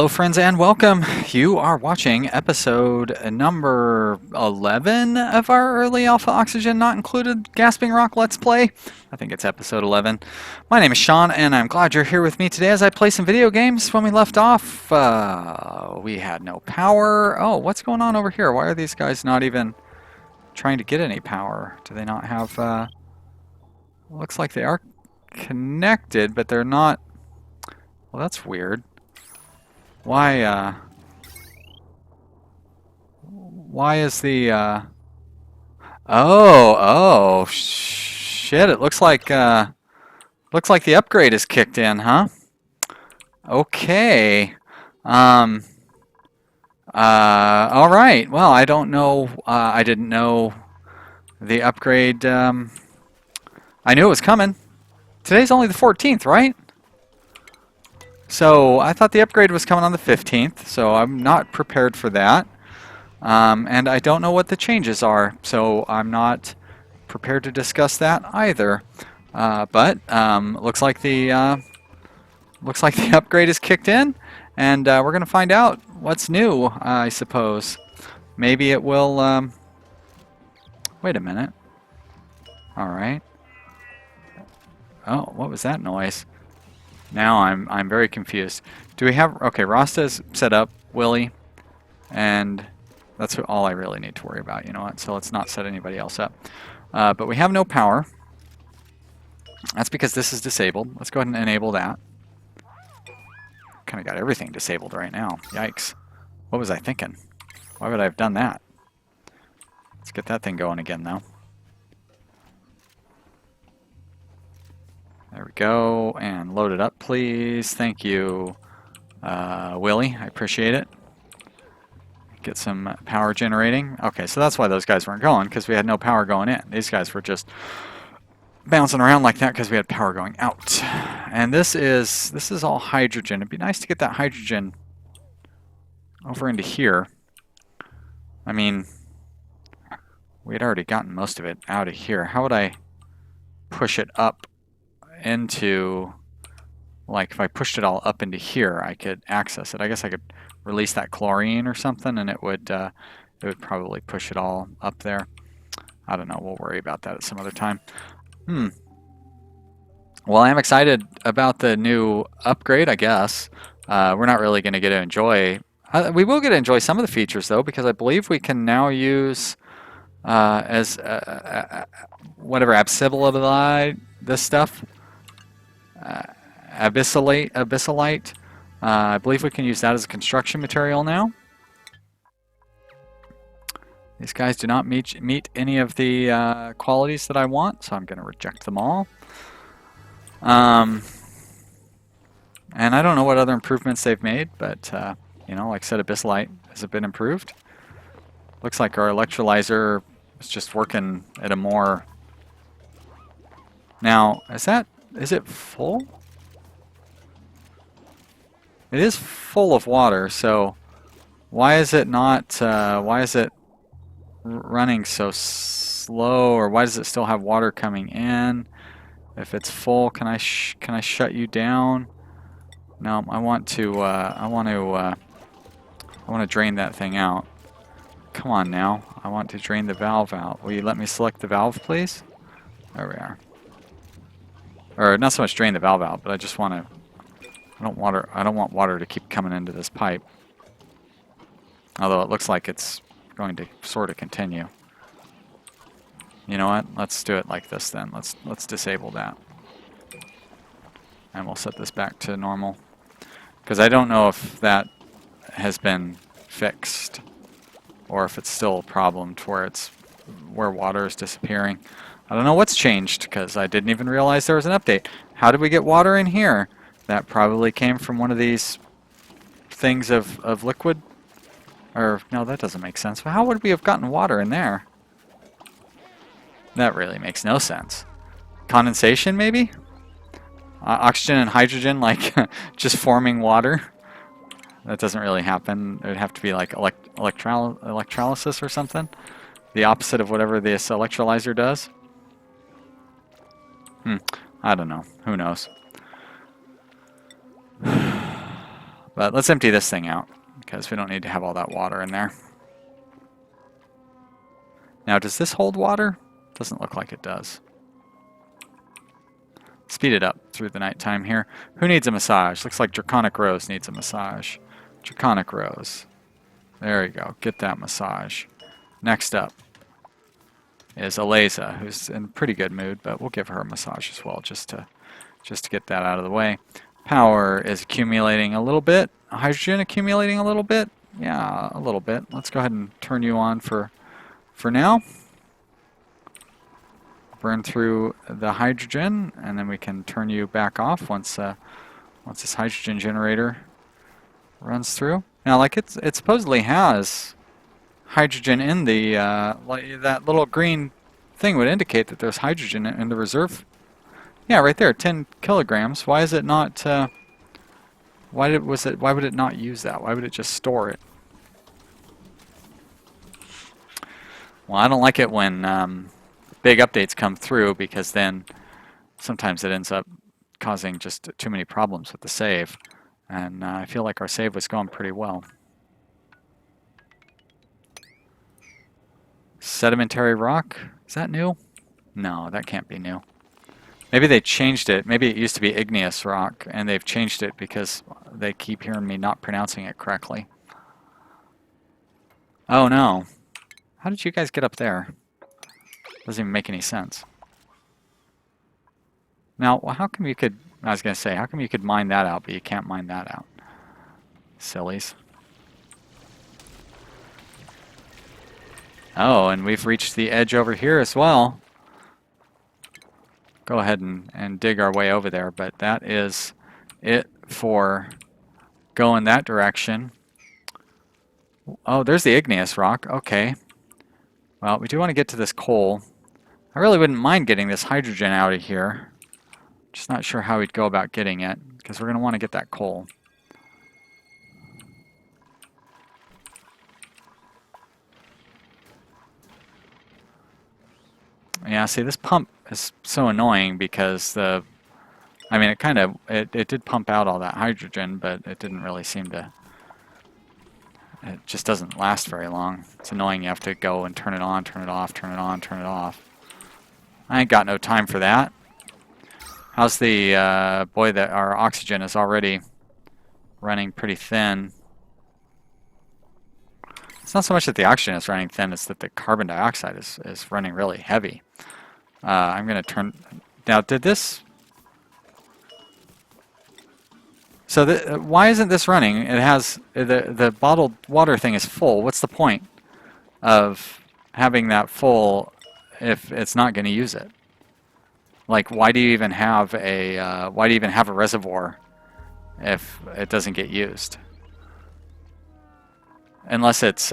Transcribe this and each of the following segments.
Hello, friends, and welcome. You are watching episode number 11 of our early alpha oxygen not included Gasping Rock Let's Play. I think it's episode 11. My name is Sean, and I'm glad you're here with me today as I play some video games. When we left off, we had no power. Oh, what's going on over here? Why are these guys not even trying to get any power? Do they not have... Looks like they are connected, but they're not... Well, that's weird. Why is the, oh, shit, it looks like the upgrade is kicked in, huh? Okay. All right. Well, I don't know, I didn't know the upgrade, I knew it was coming. Today's only the 14th, right? So I thought the upgrade was coming on the 15th, so I'm not prepared for that. And I don't know what the changes are, so I'm not prepared to discuss that either. But looks like the upgrade is kicked in, and we're going to find out what's new, I suppose. Maybe it will... wait a minute. All right. Oh, what was that noise? Now I'm very confused. Do we have... Okay, Rasta's set up, Willie, and that's all I really need to worry about. You know what? So let's not set anybody else up. But we have no power. That's because this is disabled. Let's go ahead and enable that. Kind of got everything disabled right now. Yikes. What was I thinking? Why would I have done that? Let's get that thing going again, though. There we go, and load it up, please. Thank you, Willie. I appreciate it. Get some power generating. Okay, so that's why those guys weren't going, because we had no power going in. These guys were just bouncing around like that because we had power going out. And this is all hydrogen. It'd be nice to get that hydrogen over into here. I mean, we had already gotten most of it out of here. How would I push it up into, like, if I pushed it all up into here, I could access it. I guess I could release that chlorine or something, and it would probably push it all up there. I don't know. We'll worry about that at some other time. Well, I'm excited about the new upgrade, I guess. We're not really going to get to enjoy... we will get to enjoy some of the features, though, because I believe we can now use whatever, abscibolite, this stuff. Abyssalite. I believe we can use that as a construction material now. These guys do not meet any of the qualities that I want, so I'm going to reject them all. And I don't know what other improvements they've made, but you know, like I said, Abyssalite has been improved. Looks like our electrolyzer is just working at a more... Now, is it full? It is full of water, so why is it not, why is it running so slow, or why does it still have water coming in? If it's full, can I shut you down? No, I want to drain that thing out. Come on now, I want to drain the valve out. Will you let me select the valve, please? There we are. Or not so much drain the valve out, but I just want to... I don't want water to keep coming into this pipe. Although it looks like it's going to sort of continue. You know what? Let's do it like this then. Let's disable that. And we'll set this back to normal. Because I don't know if that has been fixed, or if it's still a problem to where water is disappearing. I don't know what's changed, because I didn't even realize there was an update. How did we get water in here? That probably came from one of these things of liquid. Or, no, that doesn't make sense. How would we have gotten water in there? That really makes no sense. Condensation, maybe? Oxygen and hydrogen, like, just forming water? That doesn't really happen. It would have to be like electrolysis or something. The opposite of whatever this electrolyzer does. I don't know. Who knows? But let's empty this thing out, because we don't need to have all that water in there. Now, does this hold water? Doesn't look like it does. Speed it up through the nighttime here. Who needs a massage? Looks like Draconic Rose needs a massage. Draconic Rose. There you go. Get that massage. Next up is Eliza, who's in a pretty good mood, but we'll give her a massage as well, just to get that out of the way. Power is accumulating a little bit. Hydrogen accumulating a little bit. Yeah, a little bit. Let's go ahead and turn you on for now. Burn through the hydrogen, and then we can turn you back off once this hydrogen generator runs through. Now, like it supposedly has hydrogen in the like that little green thing would indicate that there's hydrogen in the reserve. Yeah, right there, 10 kilograms. Why is it not? Why would it not use that? Why would it just store it? Well, I don't like it when big updates come through, because then sometimes it ends up causing just too many problems with the save. And I feel like our save was going pretty well. Sedimentary rock? Is that new? No, that can't be new. Maybe they changed it. Maybe it used to be igneous rock, and they've changed it because they keep hearing me not pronouncing it correctly. Oh no. How did you guys get up there? Doesn't even make any sense. Now, how come you could... I was going to say, how come you could mine that out, but you can't mine that out? Sillies. Oh, and we've reached the edge over here as well. Go ahead and dig our way over there, but that is it for going that direction. Oh, there's the igneous rock. Okay. Well, we do want to get to this coal. I really wouldn't mind getting this hydrogen out of here. Just not sure how we'd go about getting it, because we're going to want to get that coal. Yeah, see, this pump is so annoying because I mean, it did pump out all that hydrogen, but it didn't really seem to, it just doesn't last very long. It's annoying. You have to go and turn it on, turn it off, turn it on, turn it off. I ain't got no time for that. How's the, boy, that our oxygen is already running pretty thin. It's not so much that the oxygen is running thin, it's that the carbon dioxide is running really heavy. I'm going to turn... Now, did this... So why isn't this running? It has... The bottled water thing is full. What's the point of having that full if it's not going to use it? Like, why do you even have a reservoir if it doesn't get used? Unless it's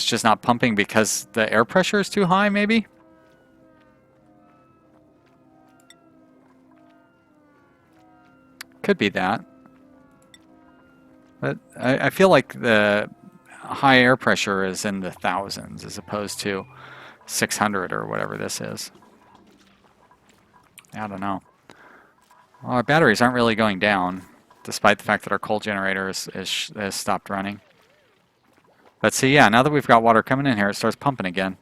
just not pumping because the air pressure is too high, maybe? Could be that. But I feel like the high air pressure is in the thousands as opposed to 600 or whatever this is. I don't know. Well, our batteries aren't really going down, despite the fact that our coal generator has stopped running. But see, yeah, now that we've got water coming in here, it starts pumping again.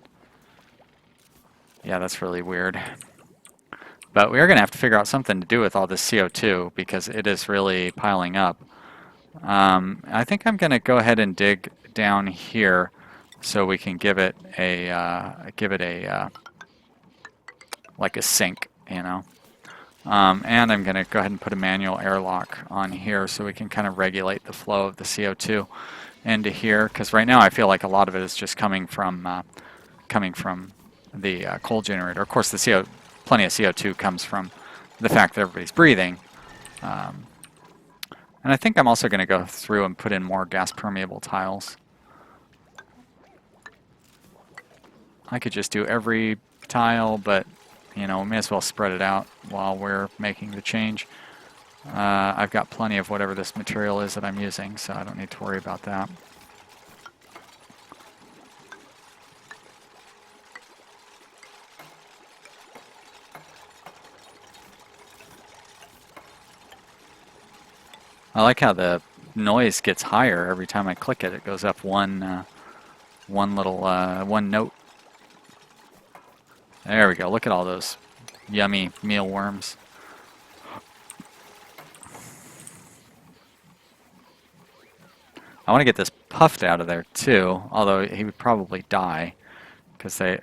Yeah, that's really weird. But we are going to have to figure out something to do with all this CO2 because it is really piling up. I think I'm going to go ahead and dig down here so we can give it a like a sink, you know. And I'm going to go ahead and put a manual airlock on here so we can kind of regulate the flow of the CO2 into here, because right now I feel like a lot of it is just coming from the coal generator. Of course, plenty of CO2 comes from the fact that everybody's breathing. And I think I'm also going to go through and put in more gas permeable tiles. I could just do every tile, but you know, we may as well spread it out while we're making the change. I've got plenty of whatever this material is that I'm using, so I don't need to worry about that. I like how the noise gets higher every time I click it. It goes up one little one note. There we go. Look at all those yummy mealworms. I want to get this puffed out of there too, although he would probably die.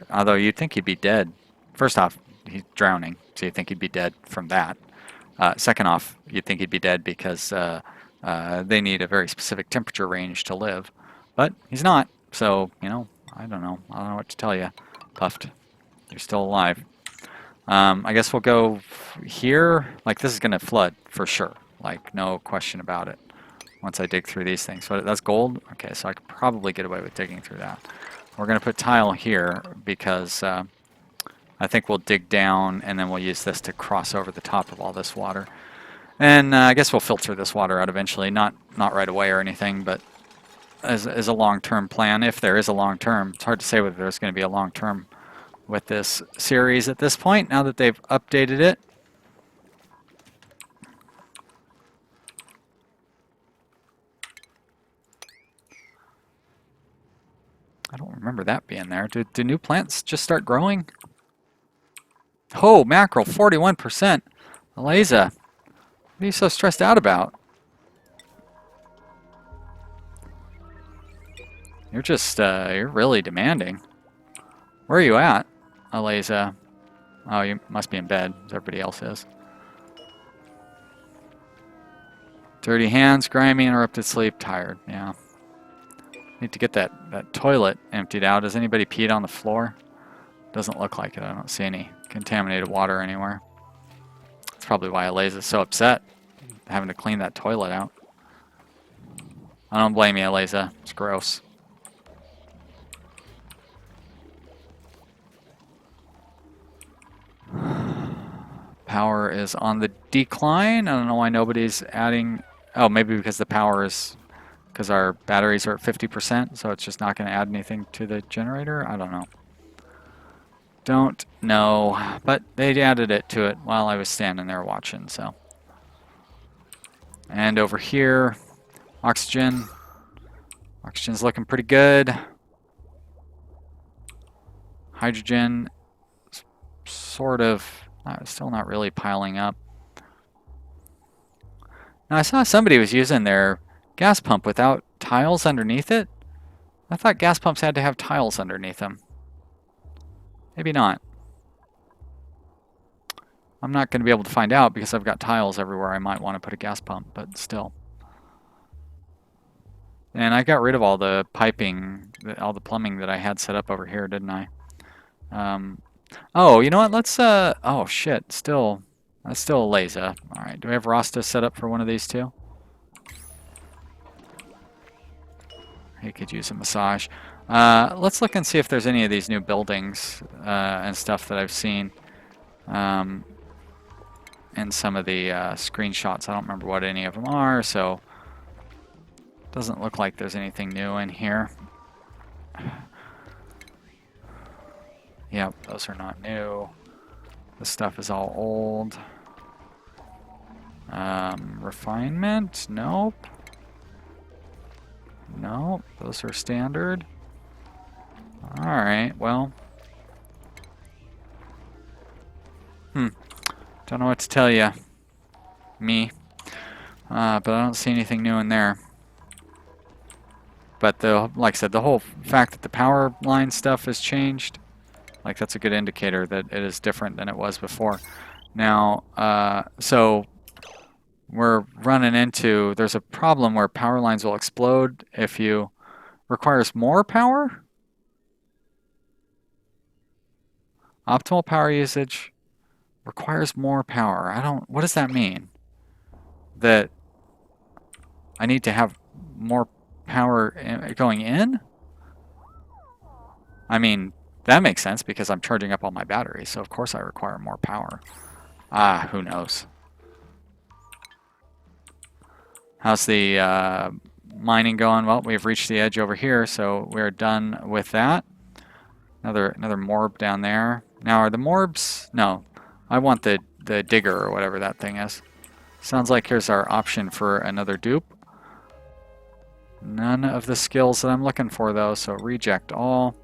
Although you'd think he'd be dead. First off, he's drowning, so you'd think he'd be dead from that. Second off, you'd think he'd be dead because they need a very specific temperature range to live. But he's not, so, you know, I don't know. I don't know what to tell you. Puffed. You're still alive. I guess we'll go here. Like, this is going to flood for sure. Like, no question about it. Once I dig through these things. So that's gold? Okay, so I could probably get away with digging through that. We're going to put tile here because I think we'll dig down and then we'll use this to cross over the top of all this water. And I guess we'll filter this water out eventually. Not right away or anything, but as a long-term plan, if there is a long-term. It's hard to say whether there's going to be a long-term with this series at this point, now that they've updated it. I don't remember that being there. Do new plants just start growing? Oh, mackerel, 41%. Eliza, what are you so stressed out about? You're just, you're really demanding. Where are you at, Eliza? Oh, you must be in bed, as everybody else is. Dirty hands, grimy, interrupted sleep, tired. Yeah. Need to get that toilet emptied out. Has anybody peed on the floor? Doesn't look like it. I don't see any contaminated water anywhere. That's probably why Eliza's so upset, having to clean that toilet out. I don't blame you, Eliza. It's gross. Power is on the decline. I don't know why nobody's adding... Oh, maybe because the power is... Because our batteries are at 50%, so it's just not going to add anything to the generator? I don't know. Don't know. But they added it to it while I was standing there watching, so. And over here, oxygen. Oxygen's looking pretty good. Hydrogen, sort of, still not really piling up. Now, I saw somebody was using their gas pump without tiles underneath it. I thought gas pumps had to have tiles underneath them. Maybe not. I'm not going to be able to find out because I've got tiles everywhere I might want to put a gas pump, but still. And I got rid of all the piping, all the plumbing that I had set up over here, didn't I? Oh, you know what? Let's, oh shit, that's still Eliza. All right, do we have Rasta set up for one of these two? He could use a massage. Let's look and see if there's any of these new buildings and stuff that I've seen in some of the screenshots. I don't remember what any of them are, so doesn't look like there's anything new in here. Yep, those are not new. This stuff is all old. Refinement? Nope. Nope, those are standard. Alright, well. Don't know what to tell you. Me. But I don't see anything new in there. But like I said, the whole fact that the power line stuff has changed, like that's a good indicator that it is different than it was before. Now, so we're running into, there's a problem where power lines will explode if you requires more power. Optimal power usage requires more power. What does that mean? That I need to have more power going in? I mean, that makes sense because I'm charging up all my batteries, so of course I require more power. Who knows? How's the mining going? Well, we've reached the edge over here, so we're done with that. Another morb down there. Now, are the morbs? No, I want the digger or whatever that thing is. Sounds like here's our option for another dupe. None of the skills that I'm looking for though, so reject all.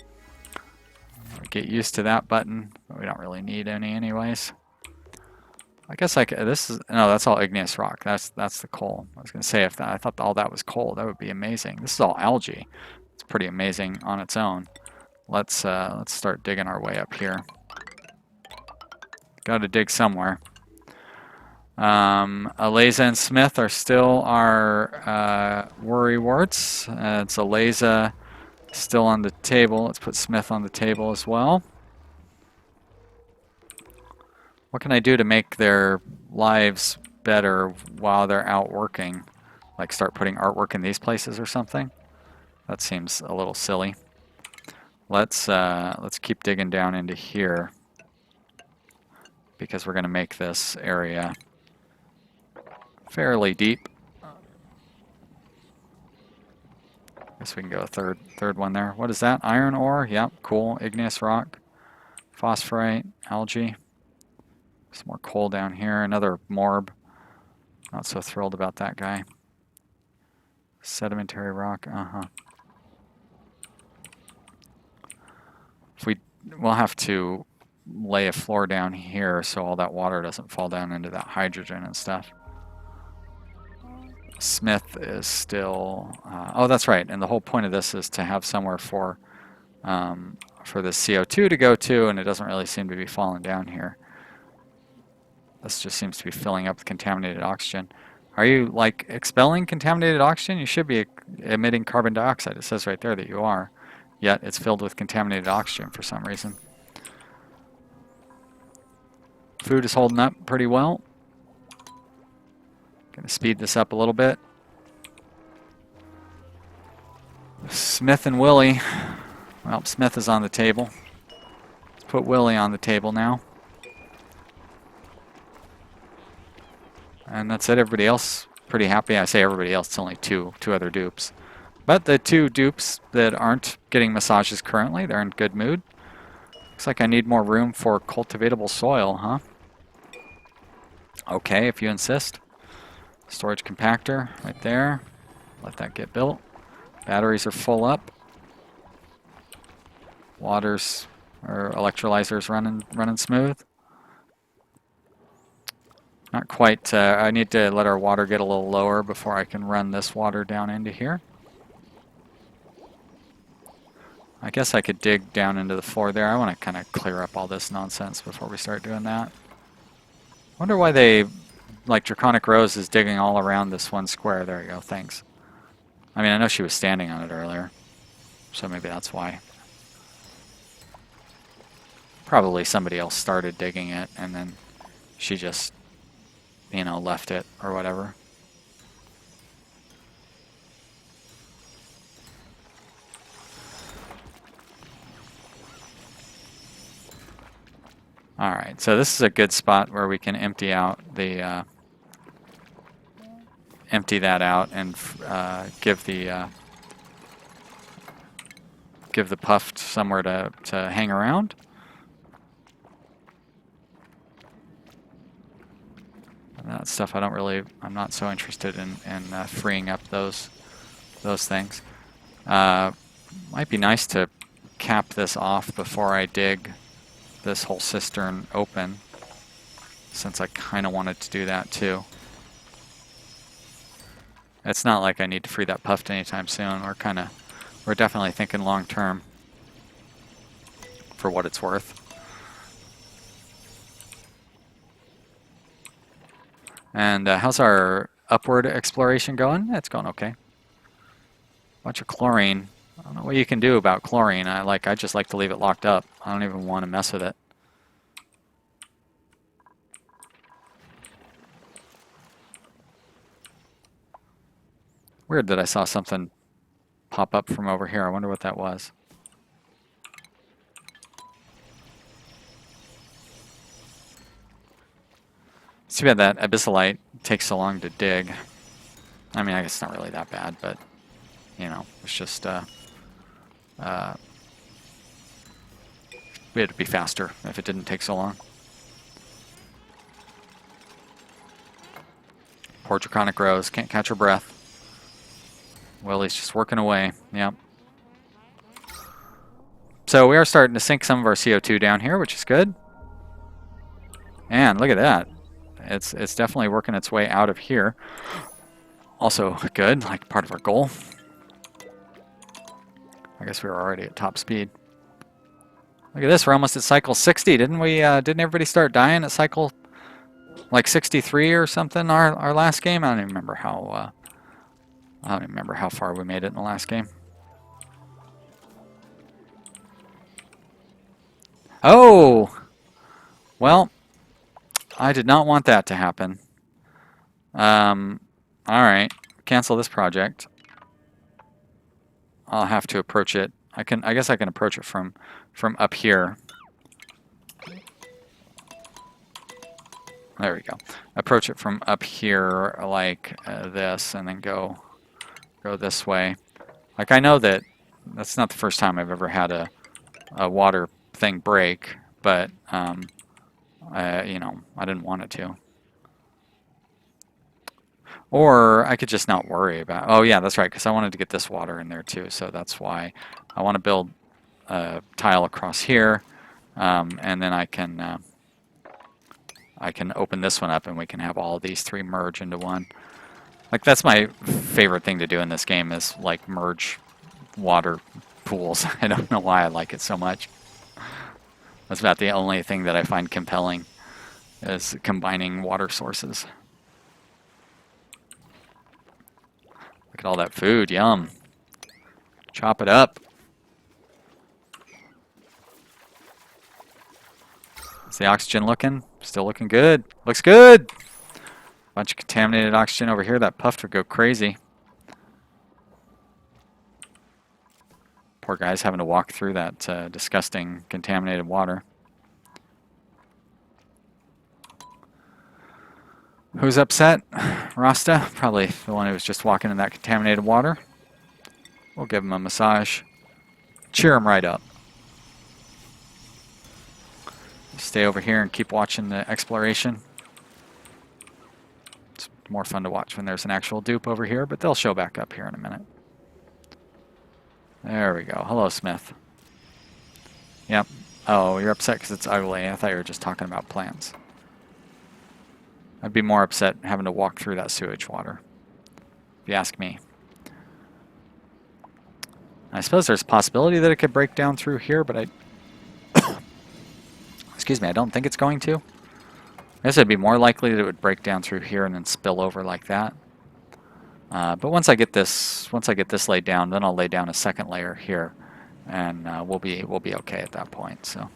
Get used to that button, but we don't really need any anyways. I guess this is, no, that's all igneous rock. That's the coal. I was gonna say if I thought all that was coal, that would be amazing. This is all algae. It's pretty amazing on its own. Let's start digging our way up here. Got to dig somewhere. Aleza and Smith are still our worry warts. It's Aleza still on the table. Let's put Smith on the table as well. What can I do to make their lives better while they're out working? Like start putting artwork in these places or something? That seems a little silly. Let's keep digging down into here because we're going to make this area fairly deep. Guess we can go a third one there. What is that? Iron ore? Yep, cool. Igneous rock, phosphorite, algae. Some more coal down here. Another morb. Not so thrilled about that guy. Sedimentary rock. We'll have to lay a floor down here so all that water doesn't fall down into that hydrogen and stuff. Smith is still... oh, that's right. And the whole point of this is to have somewhere for the CO2 to go to, and it doesn't really seem to be falling down here. This just seems to be filling up with contaminated oxygen. Are you, like, expelling contaminated oxygen? You should be emitting carbon dioxide. It says right there that you are. Yet it's filled with contaminated oxygen for some reason. Food is holding up pretty well. Gonna speed this up a little bit. Smith and Willie. Well, Smith is on the table. Let's put Willie on the table now. And that's it. Everybody else pretty happy. I say everybody else, it's only two other dupes. But the two dupes that aren't getting massages currently, they're in good mood. Looks like I need more room for cultivatable soil, huh? Okay, if you insist. Storage compactor right there. Let that get built. Batteries are full up. Waters or electrolyzers running smooth. Not quite. I need to let our water get a little lower before I can run this water down into here. I guess I could dig down into the floor there. I want to kind of clear up all this nonsense before we start doing that. Wonder why they, like Draconic Rose is digging all around this one square. There you go, thanks. I mean, I know she was standing on it earlier, so maybe that's why. Probably somebody else started digging it and then she just, you know, left it or whatever. All right, so this is a good spot where we can empty out the empty that out and give the puff somewhere to hang around. And that stuff I'm not so interested in freeing up those things. Might be nice to cap this off before I dig this whole cistern open, since I kind of wanted to do that too. It's not like I need to free that puff anytime soon. We're definitely thinking long term, for what it's worth. And how's our upward exploration going? It's going okay. Bunch of chlorine. I don't know what you can do about chlorine. I just like to leave it locked up. I don't even want to mess with it. Weird that I saw something pop up from over here. I wonder what that was. It's too bad that abyssalite takes so long to dig. I mean, I guess it's not really that bad, but, you know, it's just... we had to be faster if it didn't take so long. Poor Draconic Rose. Can't catch her breath. Willie's just working away. Yep. So we are starting to sink some of our CO2 down here, which is good. And look at that. It's definitely working its way out of here. Also good, like part of our goal. I guess we were already at top speed. Look at this, we're almost at cycle 60. Didn't we? Didn't everybody start dying at cycle like 63 or something? Our last game. I don't even remember how. I don't even remember how far we made it in the last game. Oh, well, I did not want that to happen. All right, cancel this project. I'll have to approach it. I guess I can approach it from up here. There we go. Approach it from up here like this, and then go this way. Like I know that that's not the first time I've ever had a water thing break, but you know, I didn't want it to. Or I could just not worry about. Oh yeah, that's right, because I wanted to get this water in there too, so that's why I want to build a tile across here, and then I can open this one up, and we can have all these three merge into one. Like that's my favorite thing to do in this game is like merge water pools. I don't know why I like it so much. That's about the only thing that I find compelling is combining water sources. Look at all that food, yum. Chop it up. Is the oxygen looking? Still looking good. Looks good. Bunch of contaminated oxygen over here. That puff would go crazy. Poor guy's having to walk through that disgusting contaminated water. Who's upset? Rasta? Probably the one who was just walking in that contaminated water. We'll give him a massage. Cheer him right up. Stay over here and keep watching the exploration. It's more fun to watch when there's an actual dupe over here, but they'll show back up here in a minute. There we go. Hello, Smith. Yep. Oh, you're upset because it's ugly. I thought you were just talking about plants. I'd be more upset having to walk through that sewage water, if you ask me. I suppose there's a possibility that it could break down through here, but excuse me, I don't think it's going to. I guess it'd be more likely that it would break down through here and then spill over like that. But once I get this laid down, then I'll lay down a second layer here, and we'll be okay at that point. So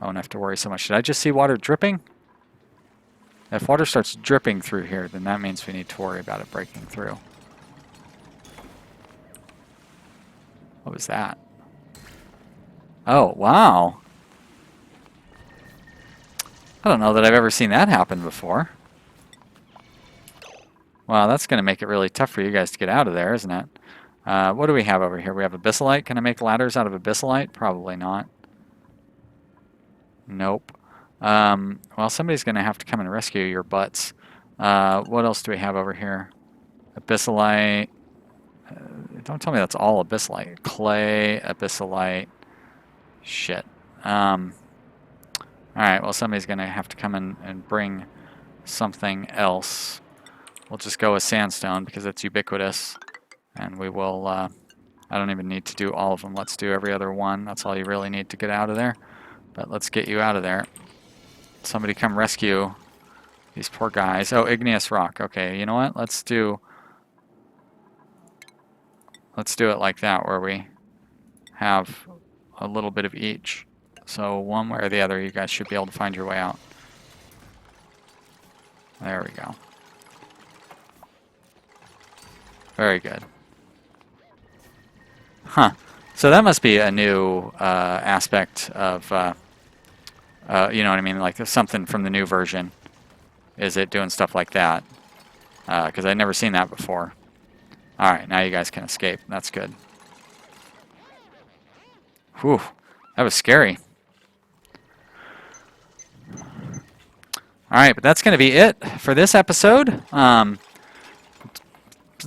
I won't have to worry so much. Did I just see water dripping? If water starts dripping through here, then that means we need to worry about it breaking through. What was that? Oh, wow. I don't know that I've ever seen that happen before. Wow, that's going to make it really tough for you guys to get out of there, isn't it? What do we have over here? We have abyssalite. Can I make ladders out of abyssalite? Probably not. Nope. Well, somebody's going to have to come and rescue your butts. What else do we have over here? Abyssalite. Don't tell me that's all abyssalite. Clay, abyssalite. Shit. Alright, well, somebody's going to have to come in and bring something else. We'll just go with sandstone because it's ubiquitous. And we will, I don't even need to do all of them. Let's do every other one. That's all you really need to get out of there. But let's get you out of there. Somebody come rescue these poor guys. Oh, igneous rock. Okay, you know what? Let's do it like that, where we have a little bit of each. So one way or the other, you guys should be able to find your way out. There we go. Very good. Huh. So that must be a new aspect of, you know what I mean? Like something from the new version. Is it doing stuff like that? Because I've never seen that before. Alright, now you guys can escape. That's good. Whew. That was scary. All right, but that's going to be it for this episode. Like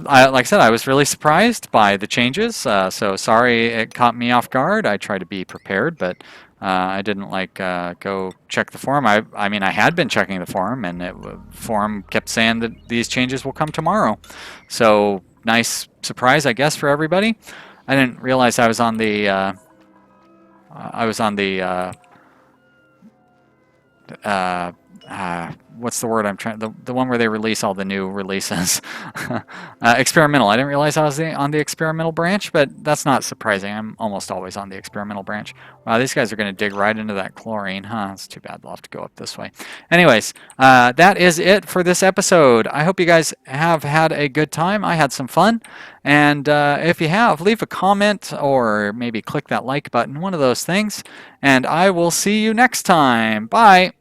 I said, I was really surprised by the changes, so sorry it caught me off guard. I try to be prepared, but I didn't go check the forum. I mean, I had been checking the forum, and the forum kept saying that these changes will come tomorrow. So nice surprise, I guess, for everybody. I didn't realize I was on the what's the word I'm trying, the one where they release all the new releases. Experimental. I didn't realize I was on the experimental branch, but that's not surprising. I'm almost always on the experimental branch. Wow, these guys are going to dig right into that chlorine, huh? It's too bad. They'll have to go up this way. Anyways, that is it for this episode. I hope you guys have had a good time. I had some fun. And if you have, leave a comment or maybe click that like button, one of those things. And I will see you next time. Bye.